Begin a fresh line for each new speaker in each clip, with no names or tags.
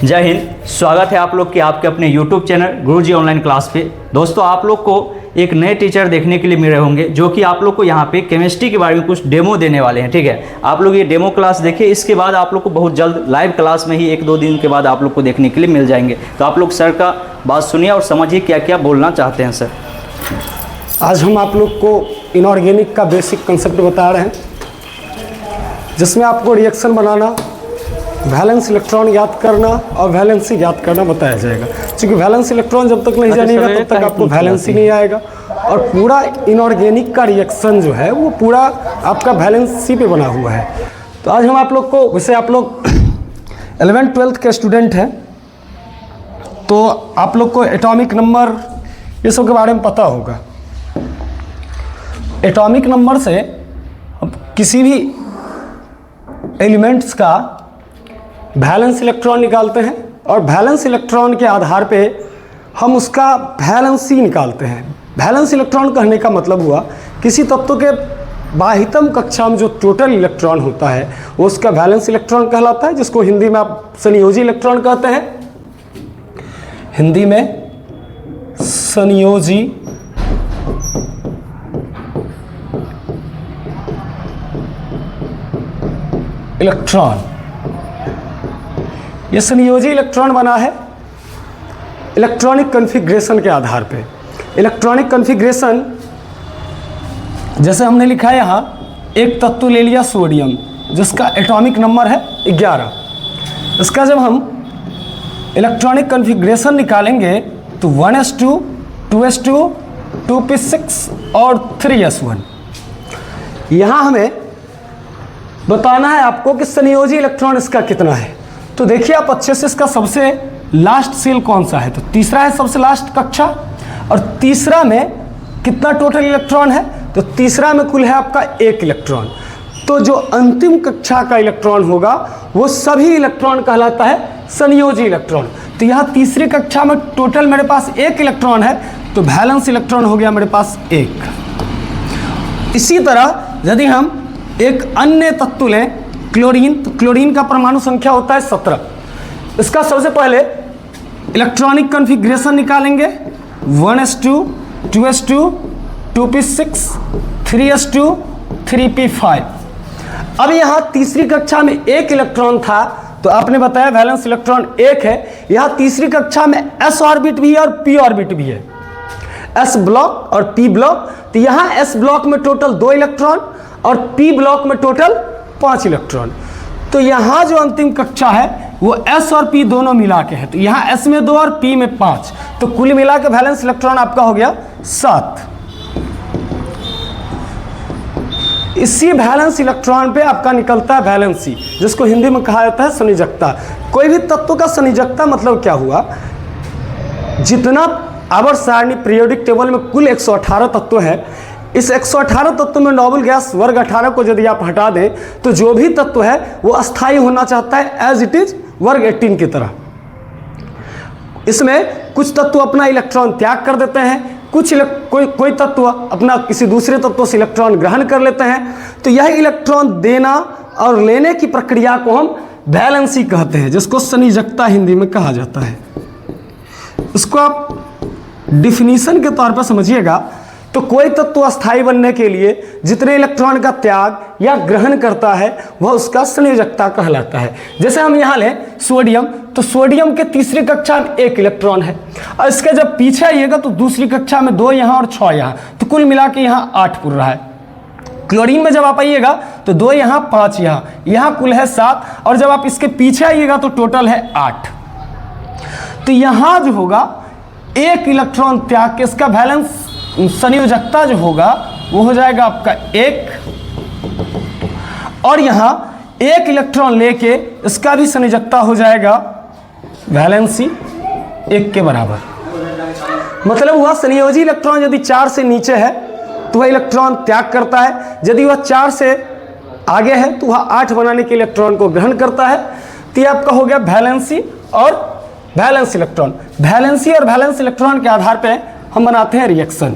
जय हिंद। स्वागत है आप लोग के आपके अपने YouTube चैनल गुरुजी ऑनलाइन क्लास पे। दोस्तों, आप लोग को एक नए टीचर देखने के लिए मिल रहे होंगे जो कि आप लोग को यहाँ पे केमिस्ट्री के बारे में कुछ डेमो देने वाले हैं। ठीक है, आप लोग ये डेमो क्लास देखिए। इसके बाद आप लोग को बहुत जल्द लाइव क्लास में ही 1-2 दिन के बाद आप लोग को देखने के लिए मिल जाएंगे। तो आप लोग सर का बात सुनिए और समझिए क्या क्या बोलना चाहते हैं सर।
आज हम आप लोग को इनऑर्गेनिक का बेसिक कंसेप्ट बता रहे हैं, जिसमें आपको रिएक्शन बनाना, वैलेंस इलेक्ट्रॉन याद करना और वैलेंसी याद करना बताया जाएगा। क्योंकि वैलेंस इलेक्ट्रॉन जब तक नहीं जानिएगा तब तक आपको वैलेंसी नहीं आएगा, और पूरा इनऑर्गेनिक का रिएक्शन जो है वो पूरा आपका वैलेंसी पे बना हुआ है। तो आज हम आप लोग को, वैसे आप लोग 11th-12th के स्टूडेंट हैं तो आप लोग को एटॉमिक नंबर ये सब के बारे में पता होगा। एटॉमिक नंबर से किसी भी एलिमेंट्स का वैलेंस इलेक्ट्रॉन निकालते हैं और वैलेंस इलेक्ट्रॉन के आधार पे हम उसका वैलेंसी निकालते हैं। वैलेंस इलेक्ट्रॉन कहने का मतलब हुआ किसी तत्व के बाह्यतम कक्षा में जो टोटल इलेक्ट्रॉन होता है वो उसका वैलेंस इलेक्ट्रॉन कहलाता है, जिसको हिंदी में आप संयोजी इलेक्ट्रॉन कहते हैं। हिंदी में संयोजी इलेक्ट्रॉन, ये संयोजी इलेक्ट्रॉन बना है इलेक्ट्रॉनिक कॉन्फ़िगरेशन के आधार पे। इलेक्ट्रॉनिक कॉन्फ़िगरेशन जैसे हमने लिखा है यहाँ, एक तत्व ले लिया सोडियम जिसका एटॉमिक नंबर है 11। इसका जब हम इलेक्ट्रॉनिक कॉन्फ़िगरेशन निकालेंगे तो 1s2, 2s2, 2p6 और 3s1। यहाँ हमें बताना है आपको कि संयोजी इलेक्ट्रॉन इसका कितना है। तो देखिए आप अच्छे से, इसका सबसे लास्ट सेल कौन सा है, तो तीसरा है सबसे लास्ट कक्षा। और तीसरा में कितना टोटल इलेक्ट्रॉन है, तो तीसरा में कुल है आपका 1 इलेक्ट्रॉन। तो जो अंतिम कक्षा का इलेक्ट्रॉन होगा वो सभी इलेक्ट्रॉन कहलाता है संयोजी इलेक्ट्रॉन। तो यहाँ तीसरी कक्षा में टोटल मेरे पास 1 इलेक्ट्रॉन है, तो वैलेंस इलेक्ट्रॉन हो गया मेरे पास 1। इसी तरह यदि हम एक अन्य तत्व लें क्लोरीन, तो क्लोरीन का परमाणु संख्या होता है 17। इसका सबसे पहले इलेक्ट्रॉनिक कॉन्फ़िगरेशन निकालेंगे, 1s2, 2s2, 2p6, 3s2, 3p5। अब यहाँ तीसरी कक्षा में 1 इलेक्ट्रॉन था, तो आपने बताया वैलेंस इलेक्ट्रॉन 1 है। यहाँ तीसरी कक्षा में s ऑर्बिट भी है और p ऑर्बिट भी है, s ब्लॉक और p ब्लॉक। तो यहाँ s ब्लॉक में टोटल 2 इलेक्ट्रॉन और p ब्लॉक में टोटल 5 इलेक्ट्रॉन। तो यहाँ जो अंतिम कक्षा है वो s और p दोनों मिला के है, तो यहाँ s में 2 और p में 5, तो कुल मिला के वैलेंस इलेक्ट्रॉन आपका हो गया 7। इसी वैलेंस इलेक्ट्रॉन पे आपका निकलता है वैलेंसी, जिसको हिंदी में कहा जाता है संयोजकता। कोई भी तत्व का संयोजकता मतलब क्या हुआ, जितना आवर्त सारणी पीरियोडिक टेबल में कुल 118 तत्व है, इस 118 तत्व में नोबल गैस वर्ग 18 को यदि आप हटा दें तो जो भी तत्व है वो अस्थायी होना चाहता है एज इट इज वर्ग 18 की तरह। इसमें कुछ तत्व अपना इलेक्ट्रॉन त्याग कर देते हैं, कोई तत्व अपना किसी दूसरे तत्व से इलेक्ट्रॉन ग्रहण कर लेते हैं। तो यह इलेक्ट्रॉन देना और लेने की प्रक्रिया को हम वैलेंसी कहते हैं, जिसको संयोजकता हिंदी में कहा जाता है। इसको आप डिफिनीशन के तौर पर समझिएगा। तो कोई तत्व अस्थायी बनने के लिए जितने इलेक्ट्रॉन का त्याग या ग्रहण करता है वह उसका संयोजकता कहलाता है। जैसे हम यहाँ लें सोडियम, तो सोडियम के तीसरी कक्षा में 1 इलेक्ट्रॉन है, और इसके जब पीछे आइएगा तो दूसरी कक्षा में 2 यहाँ और 6 यहाँ, तो कुल मिला के यहाँ 8 पुर रहा है। क्लोरीन में जब आप आइएगा तो 2 यहाँ, 5 यहाँ कुल है 7, और जब आप इसके पीछे आइएगा तो टोटल है 8। तो यहाँ जो होगा 1 इलेक्ट्रॉन त्याग के इसका वैलेंस संयोजकता जो होगा वो हो जाएगा आपका 1, और यहाँ 1 इलेक्ट्रॉन लेके इसका भी संयोजकता हो जाएगा वैलेंसी 1 के बराबर। मतलब हुआ संयोजी इलेक्ट्रॉन यदि 4 से नीचे है तो वह इलेक्ट्रॉन त्याग करता है, यदि वह 4 से आगे है तो वह 8 बनाने के इलेक्ट्रॉन को ग्रहण करता है। तो ये आपका हो गया वैलेंसी और वैलेंस इलेक्ट्रॉन। वैलेंसी और वैलेंस इलेक्ट्रॉन के आधार पर हम बनाते हैं रिएक्शन।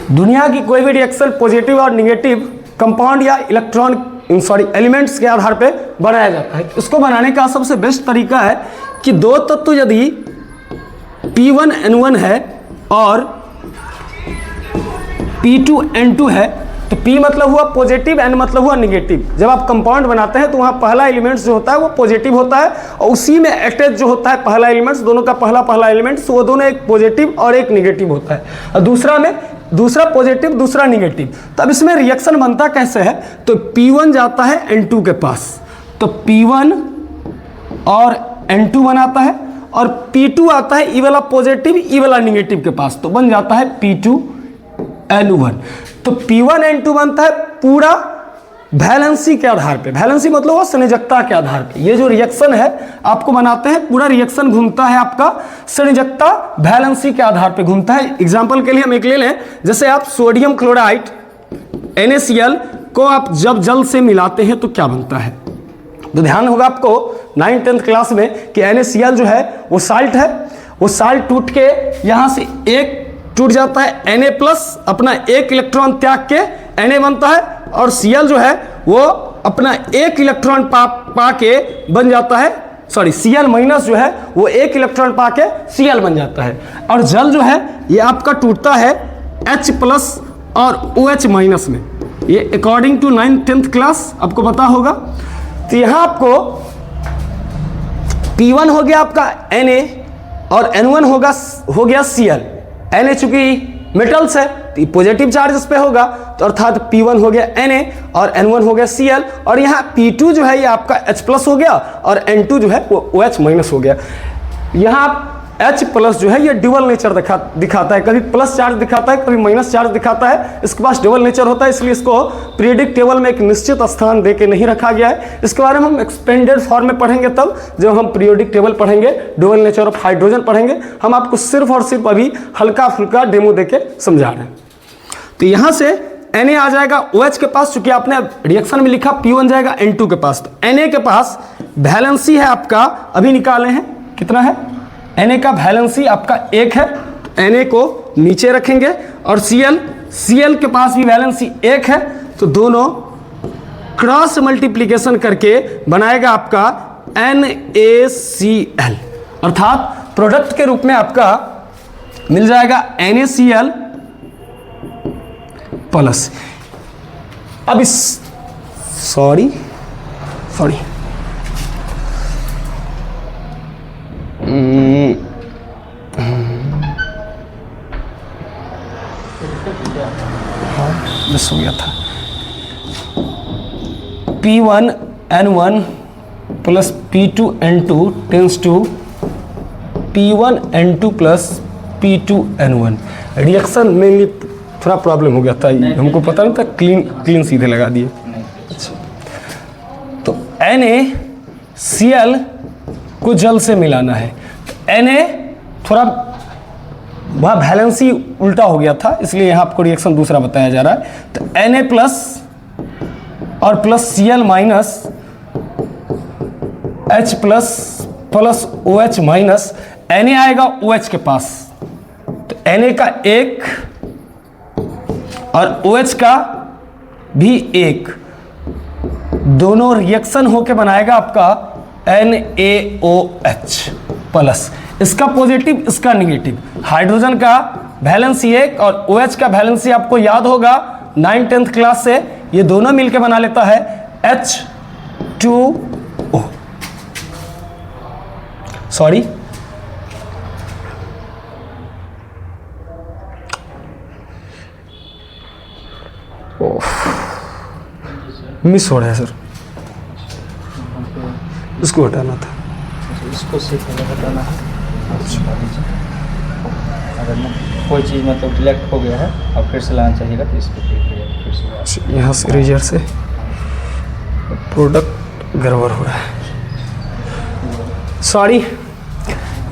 दुनिया की कोई भी रिएक्शन पॉजिटिव और निगेटिव कंपाउंड या इलेक्ट्रॉन एलिमेंट्स के आधार पे बनाया जाता है। इसको बनाने का सबसे बेस्ट तरीका है कि दो तत्व यदि P1N1 है और P2N2 है, तो P मतलब हुआ पॉजिटिव, N मतलब हुआ निगेटिव। जब आप कंपाउंड बनाते हैं तो वहाँ पहला एलिमेंट्स जो होता है वो पॉजिटिव होता है और उसी में अटैच जो होता है पहला एलिमेंट्स, दोनों का पहला एलिमेंट्स, वो दोनों एक पॉजिटिव और एक निगेटिव होता है, और दूसरा पॉजिटिव दूसरा निगेटिव। तब इसमें रिएक्शन बनता कैसे है, तो P1 जाता है N2 के पास, तो P1 और N2 बनाता है, और P2 आता है ई वाला पॉजिटिव ई वाला निगेटिव के पास, तो बन जाता है P2N1। तो P1N2 बनता है पूरा वैलेंसी के आधार पे। वैलेंसी मतलब वो संयोजकता के आधार पे। ये जो रिएक्शन है आपको बनाते हैं, पूरा रिएक्शन घूमता है आपका संयोजकता वैलेंसी के आधार पे घूमता है। एग्जांपल के लिए हम एक ले लें, जैसे आप सोडियम क्लोराइड NaCl को आप जब जल से मिलाते हैं तो क्या बनता है, तो ध्यान होगा आपको 9th-10th क्लास में कि NaCl जो है वो साल्ट है, वो साल्ट टूट के यहाँ से एक टूट जाता है Na+, अपना एक इलेक्ट्रॉन त्याग के Na बनता है, और Cl जो है वो अपना एक इलेक्ट्रॉन पा के बन जाता है, सॉरी Cl- जो है वो एक इलेक्ट्रॉन पा के Cl बन जाता है। और जल जो है ये आपका टूटता है H+ और OH- में। ये अकॉर्डिंग टू 9th-10th क्लास आपको पता होगा। तो यहाँ आपको P1 हो गया आपका Na और N1 हो गया Cl। Na चूंकि मेटल्स है तो पॉजिटिव चार्ज इस पे होगा, तो अर्थात P1 हो गया Na और N1 हो गया Cl, और यहाँ P2 जो है ये आपका H+ हो गया और N2 जो है वो OH- हो गया। यहाँ H+ जो है ये डुअल नेचर दिखाता है, कभी प्लस चार्ज दिखाता है कभी माइनस चार्ज दिखाता है, इसके पास डुअल नेचर होता है, इसलिए इसको पीरियोडिक टेबल में एक निश्चित स्थान दे के नहीं रखा गया है। इसके बारे में हम एक्सपेंडेड फॉर्म में पढ़ेंगे तब जब हम पीरियोडिक टेबल पढ़ेंगे, डुअल नेचर ऑफ हाइड्रोजन पढ़ेंगे। हम आपको सिर्फ और सिर्फ अभी हल्का फुल्का डेमो दे के समझा रहे हैं। तो यहाँ से Na आ जाएगा OH के पास, चूंकि आपने रिएक्शन में लिखा P1 जाएगा N2 के पास, तो Na के पास वैलेंसी है आपका, अभी निकाले हैं कितना है, Na का वैलेंसी आपका 1 है, तो Na को नीचे रखेंगे, और Cl के पास भी वैलेंसी 1 है, तो दोनों क्रॉस मल्टीप्लिकेशन करके बनाएगा आपका NaCl, अर्थात प्रोडक्ट के रूप में आपका मिल जाएगा NaCl प्लस। अब इस सॉरी मिस हो गया था। P1N1 plus P2N2 tends to P1N2 plus P2N1। Reaction mainly थोड़ा प्रॉब्लम हो गया था, हमको पता नहीं था, क्लीन सीधे लगा दिए। अच्छा, तो NaCl को जल से मिलाना है, तो Na थोड़ा वहाँ वैलेंसी उल्टा हो गया था, इसलिए यहाँ आपको रिएक्शन दूसरा बताया जा रहा है। तो Na प्लस और plus Cl minus H plus OH minus, Na आएगा OH के पास, तो Na का 1 और OH का भी 1, दोनों रिएक्शन होके बनाएगा आपका NaOH प्लस। इसका पॉजिटिव इसका निगेटिव, हाइड्रोजन का वैलेंसी 1 और OH का वैलेंसी आपको याद होगा 9th-10th क्लास से, ये दोनों मिलके बना लेता है H2O, सॉरी मिस हो रहा है सर, इसको हटाना था,
इसको सिर्फ हटाना है। अगर कोई चीज़ मतलब डिलेक्ट हो गया है और फिर से लाना चाहिएगा, तो इसको फिर से
यहाँ से इरेजर से प्रोडक्ट गड़बड़ हो रहा है, सॉरी।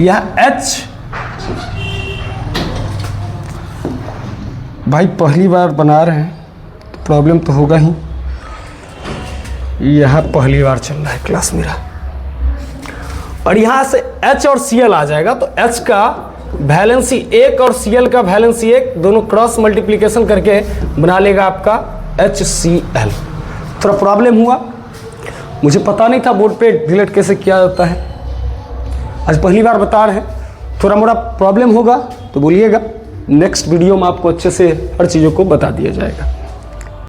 यह H भाई पहली बार बना रहे हैं तो प्रॉब्लम तो होगा ही, यहाँ पहली बार चल रहा है क्लास मेरा, और यहाँ से H और Cl आ जाएगा, तो H का वैलेंसी 1 और Cl का वैलेंसी 1, दोनों क्रॉस मल्टीप्लिकेशन करके बना लेगा आपका HCl। थोड़ा प्रॉब्लम हुआ, मुझे पता नहीं था बोर्ड पे डिलीट कैसे किया जाता है, आज पहली बार बता रहे हैं। थोड़ा मोड़ा प्रॉब्लम होगा तो बोलिएगा, नेक्स्ट वीडियो में आपको अच्छे से हर चीज़ों को बता दिया जाएगा।